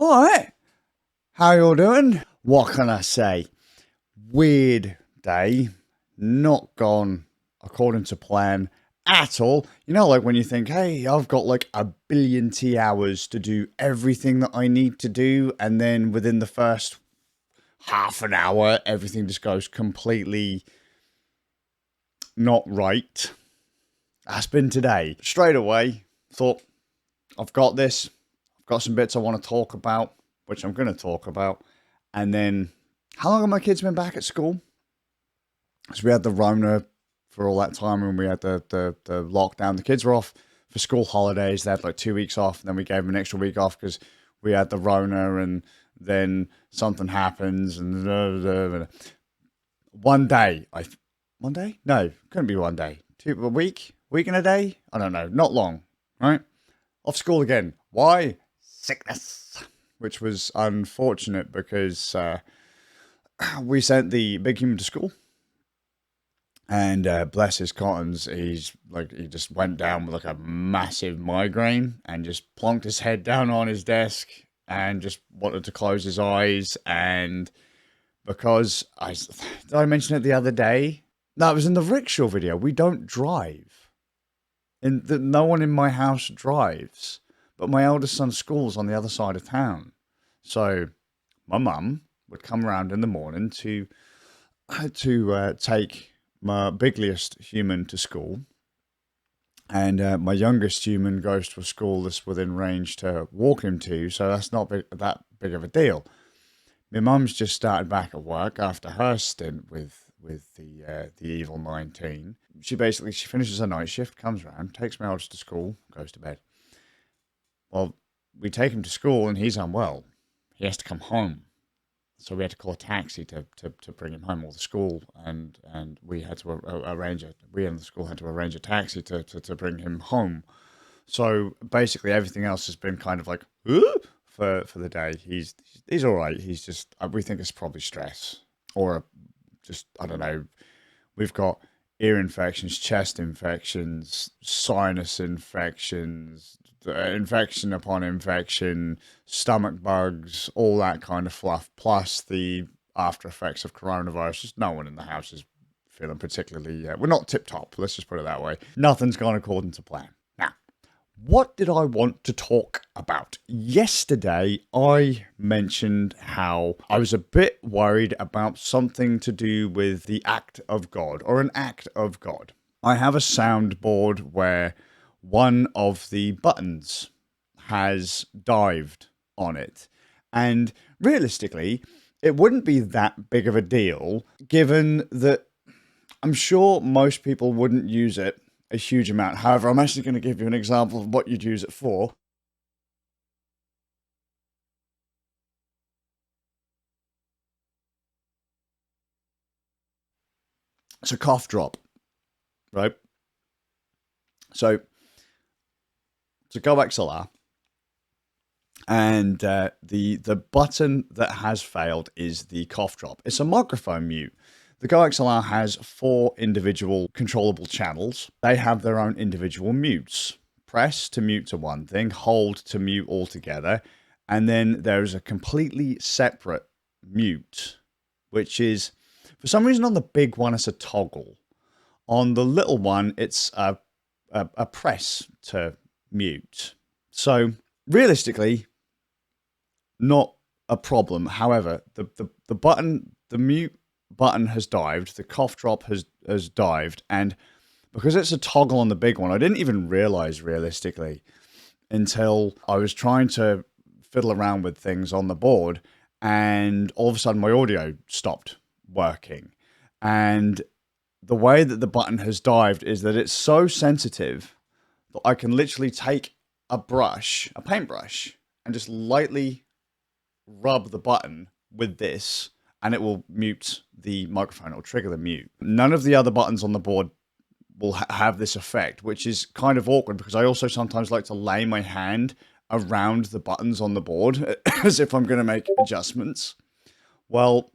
Alright, how you all doing? What can I say? Weird day, not gone according to plan at all. You know, like when you think, hey, I've got like a billion T hours to do everything that I need to do, and then within the first half an hour, everything just goes completely not right. That's been today. Straight away, thought, I've got this. I've got some bits I want to talk about, which I'm going to talk about. And then, how long have my kids been back at school? So we had the Rona for all that time, and we had the lockdown. The kids were off for school holidays. They had like 2 weeks off, and then we gave them an extra week off because we had the Rona, and then something happens, and one day, one day? No, couldn't be one day. A week and a day? I don't know. Not long, right? Off school again. Why? Sickness. Which was unfortunate because we sent the big human to school. And bless his cottons, he just went down with like a massive migraine and just plonked his head down on his desk and just wanted to close his eyes. And because did I mention it the other day? No, it was in the rickshaw video. We don't drive. No one in my house drives, but my eldest son's school's on the other side of town. So my mum would come around in the morning to take my biggest human to school, and my youngest human goes to a school that's within range to walk him to, so that's not that big of a deal. My mum's just started back at work after her stint with the evil 19. She finishes her night shift, comes around, takes my eldest to school, goes to bed. Well, we take him to school and he's unwell. He has to come home. So we had to call a taxi to bring him home, or the school, and we had to we and the school had to arrange a taxi to bring him home. So basically everything else has been kind of like, for the day. He's all right. He's just, we think it's probably stress, or just, I don't know. We've got ear infections, chest infections, sinus infections, infection upon infection, stomach bugs, all that kind of fluff, plus the after effects of coronavirus. Just no one in the house is feeling particularly, we're not tip-top, let's just put it that way. Nothing's gone according to plan. Now, what did I want to talk about? Yesterday, I mentioned how I was a bit worried about something to do with the act of God, or an act of God. I have a soundboard where one of the buttons has dived on it. And realistically, it wouldn't be that big of a deal, given that I'm sure most people wouldn't use it a huge amount. However, I'm actually going to give you an example of what you'd use it for. It's a cough drop, right? So, to go XLR, and the button that has failed is the cough drop. It's a microphone mute. The Go XLR has 4 individual controllable channels. They have their own individual mutes. Press to mute to one thing, hold to mute altogether, and then there's a completely separate mute, which is, for some reason on the big one, it's a toggle. On the little one, it's a press to mute. So realistically, not a problem. However, the button, the mute button has dived, the cough drop has dived, and because it's a toggle on the big one, I didn't even realize realistically until I was trying to fiddle around with things on the board, and all of a sudden my audio stopped working. And the way that the button has dived is that it's so sensitive that I can literally take a paintbrush, and just lightly rub the button with this, and it will mute the microphone. It will trigger the mute. None of the other buttons on the board will have this effect, which is kind of awkward because I also sometimes like to lay my hand around the buttons on the board as if I'm going to make adjustments. Well,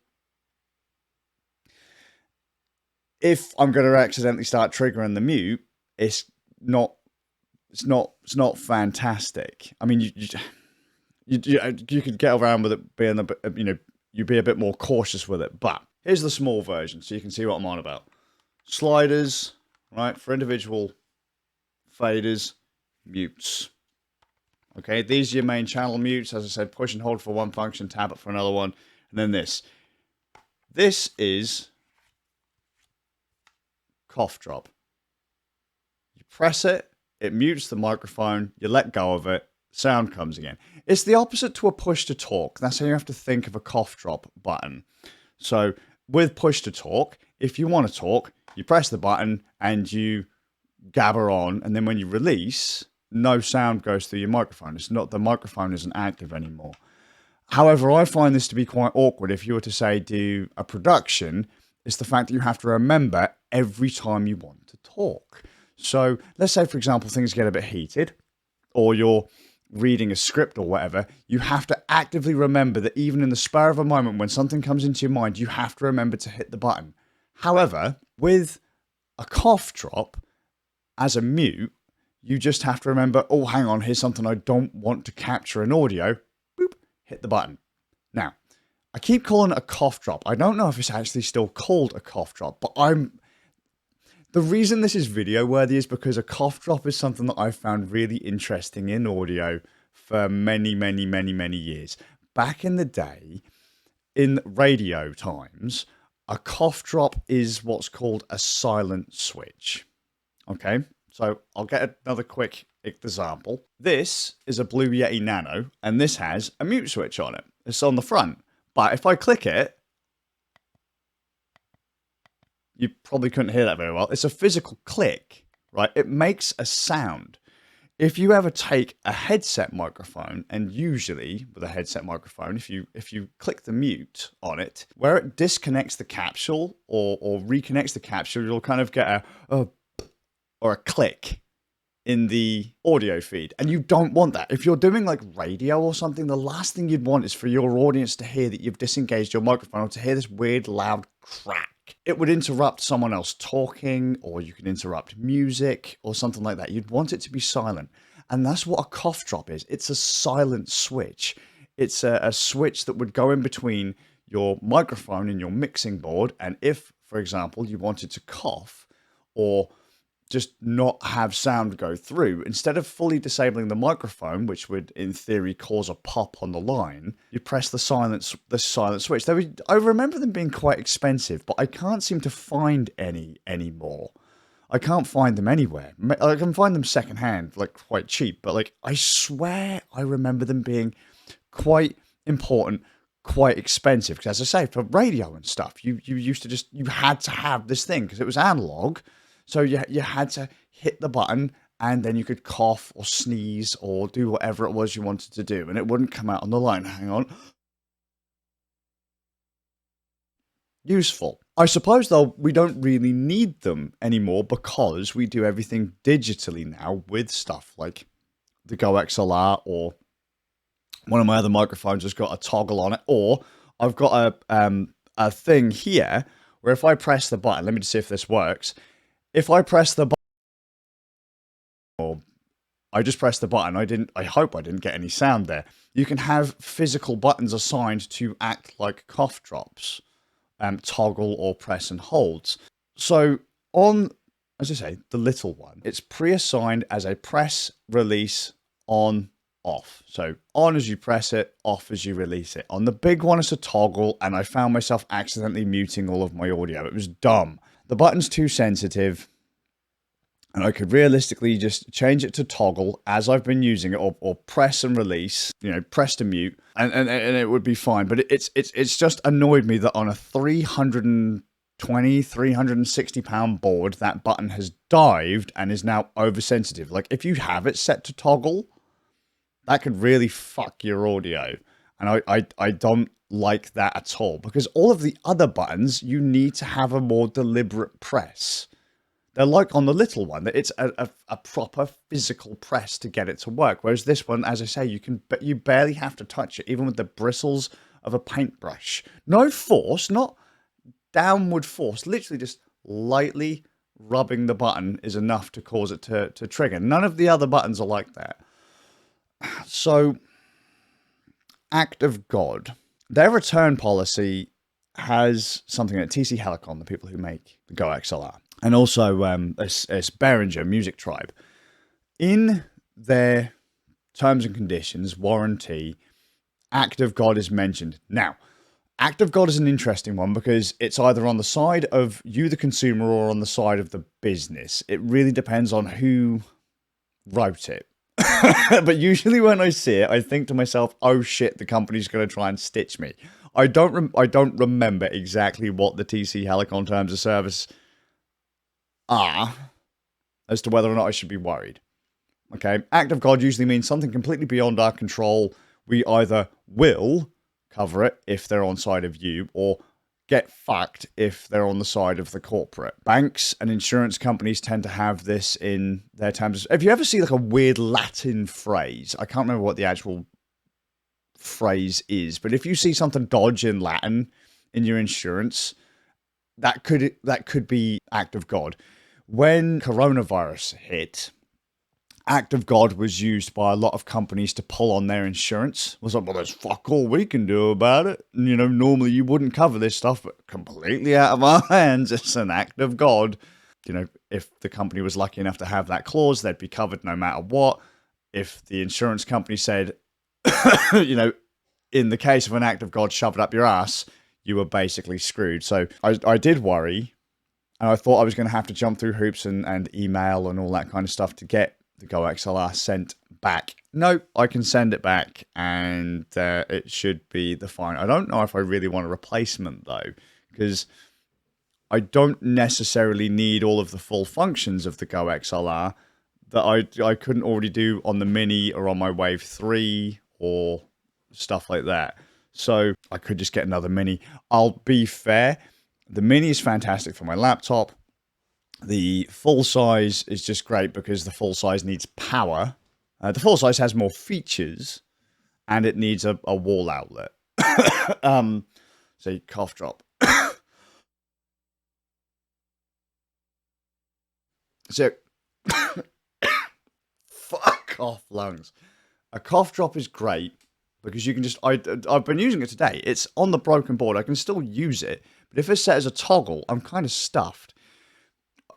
if I'm going to accidentally start triggering the mute, it's not fantastic. I mean, you could get around with it being a bit, you'd be a bit more cautious with it. But here's the small version, so you can see what I'm on about. Sliders, right, for individual faders, mutes. Okay, these are your main channel mutes. As I said, push and hold for one function, tab it for another one, and then this. This is cough drop. You press it, it mutes the microphone, you let go of it, sound comes again. It's the opposite to a push to talk. That's how you have to think of a cough drop button. So with push to talk, if you want to talk, you press the button and you gabber on, and then when you release, no sound goes through your microphone. It's not, the microphone isn't active anymore. However, I find this to be quite awkward if you were to say do a production. It's the fact that you have to remember every time you want to talk. So let's say, for example, things get a bit heated, or you're reading a script or whatever. You have to actively remember that even in the spur of a moment when something comes into your mind, you have to remember to hit the button. However, with a cough drop, as a mute, you just have to remember, oh, hang on, here's something I don't want to capture in audio. Boop, hit the button. Now, I keep calling it a cough drop. I don't know if it's actually still called a cough drop, but the reason this is video worthy is because a cough drop is something that I've found really interesting in audio for many, many, many, many years. Back in the day, in radio times, a cough drop is what's called a silent switch. Okay, so I'll get another quick example. This is a Blue Yeti Nano, and this has a mute switch on it. It's on the front, but if I click it, you probably couldn't hear that very well. It's a physical click, right? It makes a sound. If you ever take a headset microphone, and usually with a headset microphone, if you click the mute on it, where it disconnects the capsule or reconnects the capsule, you'll kind of get a or a click in the audio feed. And you don't want that. If you're doing like radio or something, the last thing you'd want is for your audience to hear that you've disengaged your microphone, or to hear this weird loud crack. It would interrupt someone else talking, or you could interrupt music or something like that. You'd want it to be silent. And that's what a cough drop is. It's a silent switch. It's a switch that would go in between your microphone and your mixing board. And if, for example, you wanted to cough or just not have sound go through, instead of fully disabling the microphone, which would in theory cause a pop on the line, you press the silent switch. I remember them being quite expensive, but I can't seem to find any anymore. I can't find them anywhere. I can find them secondhand, like quite cheap, but like I swear I remember them being quite important, quite expensive. Because as I say, for radio and stuff, you used to you had to have this thing because it was analog. So you had to hit the button, and then you could cough or sneeze or do whatever it was you wanted to do, and it wouldn't come out on the line. Hang on. Useful. I suppose, though, we don't really need them anymore because we do everything digitally now with stuff like the Go XLR, or one of my other microphones has got a toggle on it, or I've got a thing here where if I press the button, let me just see if this works. If I press the button, or I just pressed the button, I hope I didn't get any sound there. You can have physical buttons assigned to act like cough drops, toggle or press and holds. So on, as I say, the little one, it's pre-assigned as a press, release, on, off. So on as you press it, off as you release it. On the big one, it's a toggle, and I found myself accidentally muting all of my audio. It was dumb. The button's too sensitive, and I could realistically just change it to toggle as I've been using it, or press and release, press to mute, and it would be fine. But it's just annoyed me that on a 360 pound board, that button has dived and is now oversensitive. Like, if you have it set to toggle, that could really fuck your audio. And I don't like that at all, because all of the other buttons, you need to have a more deliberate press. They're like on the little one, that it's a proper physical press to get it to work. Whereas this one, as I say, you barely have to touch it, even with the bristles of a paintbrush. No force, not downward force, literally just lightly rubbing the button is enough to cause it to trigger. None of the other buttons are like that. So Act of God, their return policy has something at TC Helicon, the people who make the Go XLR, and also it's Behringer Music Tribe. In their terms and conditions, warranty, Act of God is mentioned. Now, Act of God is an interesting one because it's either on the side of you, the consumer, or on the side of the business. It really depends on who wrote it. But usually when I see it, I think to myself, oh shit, the company's going to try and stitch me. I don't remember exactly what the TC Helicon terms of service are as to whether or not I should be worried. Okay, Act of God usually means something completely beyond our control. We either will cover it if they're on side of you, or get fucked if they're on the side of the corporate. Banks and insurance companies tend to have this in their terms. If you ever see like a weird Latin phrase, I can't remember what the actual phrase is, but if you see something dodge in Latin in your insurance, that could be Act of God. When coronavirus hit, Act of God was used by a lot of companies to pull on their insurance. It was like, well, there's fuck all we can do about it. And, you know, normally you wouldn't cover this stuff, but completely out of our hands, it's an act of God. You know, if the company was lucky enough to have that clause, they'd be covered no matter what. If the insurance company said, you know, in the case of an act of God, shove it up your ass, you were basically screwed. So I did worry, and I thought I was going to have to jump through hoops and email and all that kind of stuff to get the Go XLR sent back. No, I can send it back, and it should be the fine. I don't know if I really want a replacement, though, because I don't necessarily need all of the full functions of the Go XLR that I couldn't already do on the Mini or on my Wave 3 or stuff like that. So I could just get another Mini. I'll be fair, the Mini is fantastic for my laptop. The full size is just great because the full size needs power. The full size has more features, and it needs a wall outlet. So cough drop. So fuck off lungs. A cough drop is great because you can just, I've been using it today. It's on the broken board. I can still use it, but if it's set as a toggle, I'm kind of stuffed.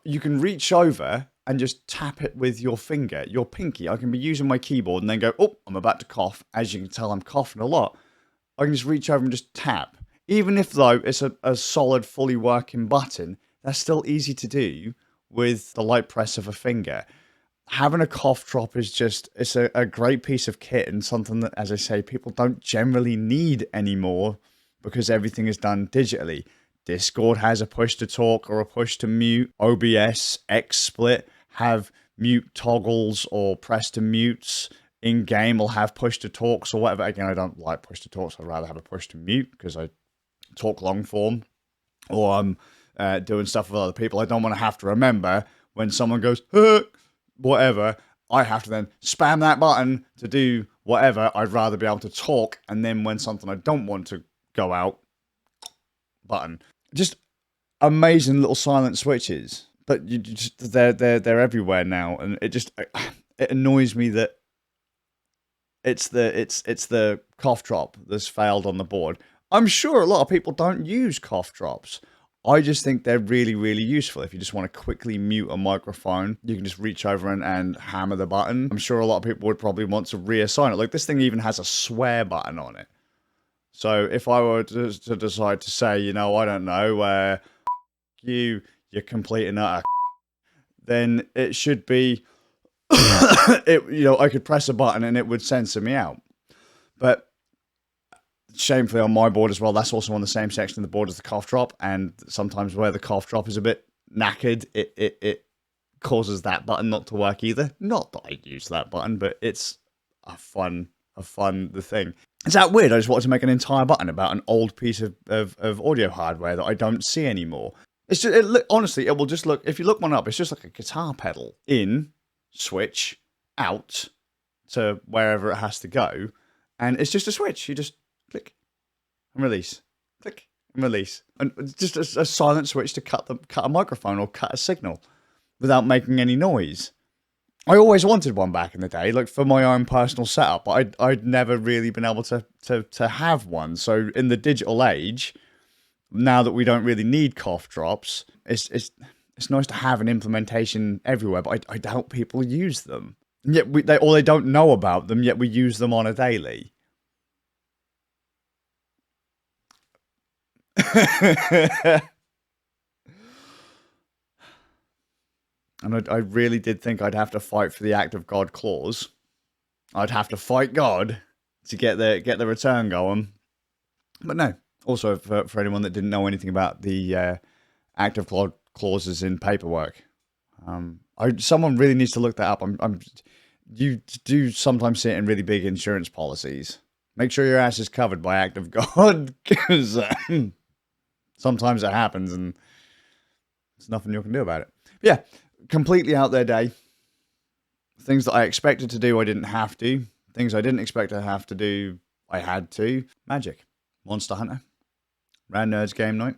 You can reach over and just tap it with your finger, your pinky. I can be using my keyboard and then go, oh, I'm about to cough. As you can tell, I'm coughing a lot. I can just reach over and just tap. Even if, though, it's a solid, fully working button, that's still easy to do with the light press of a finger. Having a cough drop is just, it's a great piece of kit, and something that, as I say, people don't generally need anymore because everything is done digitally. Discord has a push to talk or a push to mute. OBS, XSplit have mute toggles or press to mutes. In-game will have push to talks or whatever. Again, I don't like push to talks. I'd rather have a push to mute because I talk long form, or I'm doing stuff with other people. I don't want to have to remember when someone goes, whatever, I have to then spam that button to do whatever. I'd rather be able to talk, and then when something I don't want to go out, button. Just amazing little silent switches, but you just they're everywhere now, and it annoys me that it's the cough drop that's failed on the board. I'm sure a lot of people don't use cough drops. I just think they're really, really useful. If you just want to quickly mute a microphone, you can just reach over and hammer the button. I'm sure a lot of people would probably want to reassign it. Like, this thing even has a swear button on it. So if I were to decide to say, you know, I don't know, you're complete and utter, then it should be, you know, I could press a button and it would censor me out. But shamefully on my board as well, that's also on the same section of the board as the cough drop. And sometimes where the cough drop is a bit knackered, it causes that button not to work either. Not that I use that button, but it's a fun thing. Is that weird? I just wanted to make an entire button about an old piece of audio hardware that I don't see anymore. It's just, honestly, it will just look, if you look one up, it's just like a guitar pedal. In, switch, out to wherever it has to go. And it's just a switch. You just click and release. Click and release. And just a silent switch to cut a microphone or cut a signal without making any noise. I always wanted one back in the day, like for my own personal setup, but I'd never really been able to have one. So in the digital age, now that we don't really need cough drops, it's nice to have an implementation everywhere, but I doubt people use them. And yet they don't know about them, yet we use them on a daily. And I really did think I'd have to fight for the act of God clause. I'd have to fight God to get the return going. But no. Also, for anyone that didn't know anything about the act of God clauses in paperwork, someone really needs to look that up. You do sometimes see it in really big insurance policies. Make sure your ass is covered by act of God, because sometimes it happens and there's nothing you can do about it. But yeah, completely out there day. Things that I expected to do, I didn't have to. Things I didn't expect to have to do, I had to. Magic. Monster Hunter. Rand Nerds Game Night.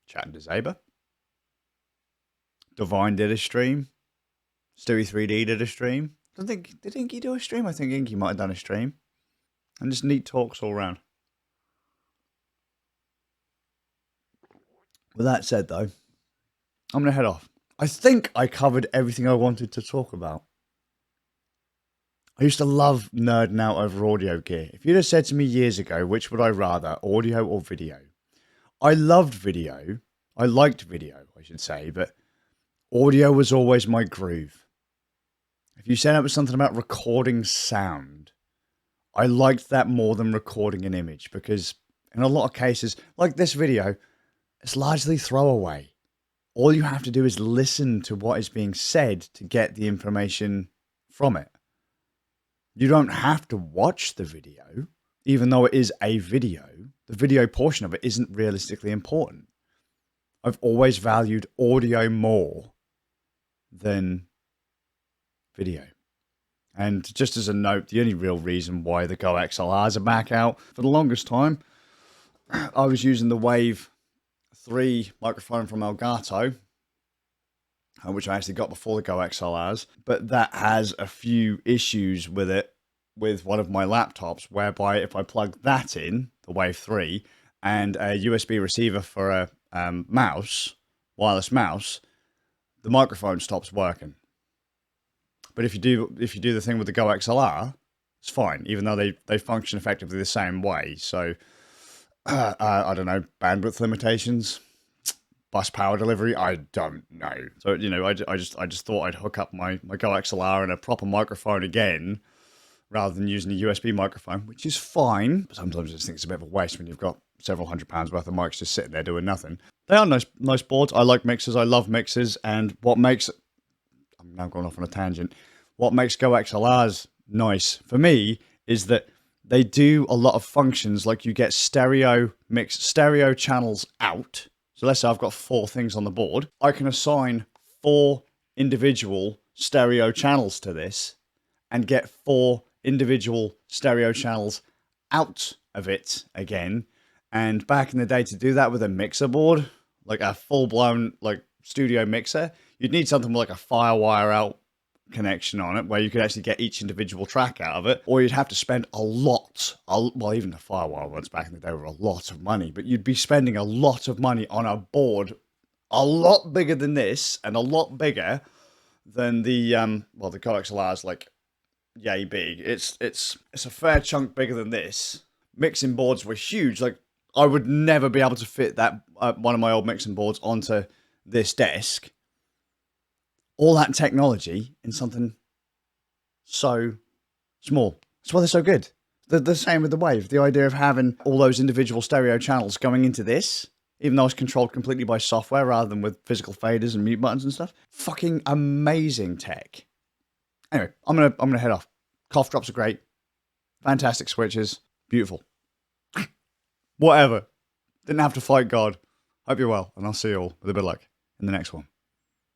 Chatting to Zaber. Divine did a stream. Stewie3D did a stream. Did Inky do a stream? I think Inky might have done a stream. And just neat talks all around. With that said, though, I'm going to head off. I think I covered everything I wanted to talk about. I used to love nerding out over audio gear. If you'd have said to me years ago, which would I rather, audio or video? I loved video. I liked video, I should say, but audio was always my groove. If you said it was something about recording sound, I liked that more than recording an image, because in a lot of cases, like this video, it's largely throwaway. All you have to do is listen to what is being said to get the information from it. You don't have to watch the video, even though it is a video. The video portion of it isn't realistically important. I've always valued audio more than video. And just as a note, the only real reason why the Go XLRs are back out, for the longest time, I was using the Wave 3 microphone from Elgato, which I actually got before the Go XLRs, but that has a few issues with it with one of my laptops, whereby if I plug that in, the Wave 3, and a USB receiver for a wireless mouse, the microphone stops working. But if you do the thing with the Go XLR, it's fine, even though they function effectively the same way. So I don't know, bandwidth limitations, bus power delivery, I don't know. So, you know, I just thought I'd hook up my Go XLR and a proper microphone again, rather than using a USB microphone, which is fine. But sometimes I just think it's a bit of a waste when you've got several £100 worth of mics just sitting there doing nothing. They are nice boards. I like mixers. I love mixers. And what makes... I'm now going off on a tangent. What makes Go XLRs nice for me is that they do a lot of functions, like you get stereo channels out. So let's say I've got 4 things on the board. I can assign 4 individual stereo channels to this and get 4 individual stereo channels out of it again. And back in the day, to do that with a mixer board, like a full-blown like studio mixer, you'd need something with like a FireWire out connection on it, where you could actually get each individual track out of it, or you'd have to spend well, even the FireWire ones back in the day were a lot of money, but you'd be spending a lot of money on a board a lot bigger than this, and a lot bigger than the the Go XLR is like yay big. It's a fair chunk bigger than this. Mixing boards were huge. Like, I would never be able to fit that one of my old mixing boards onto this desk. All that technology in something so small. That's why they're so good. They're the same with the Wave. The idea of having all those individual stereo channels going into this, even though it's controlled completely by software rather than with physical faders and mute buttons and stuff. Fucking amazing tech. Anyway, I'm gonna head off. Cough drops are great. Fantastic switches. Beautiful. Whatever. Didn't have to fight God. Hope you're well, and I'll see you all with a bit of luck in the next one.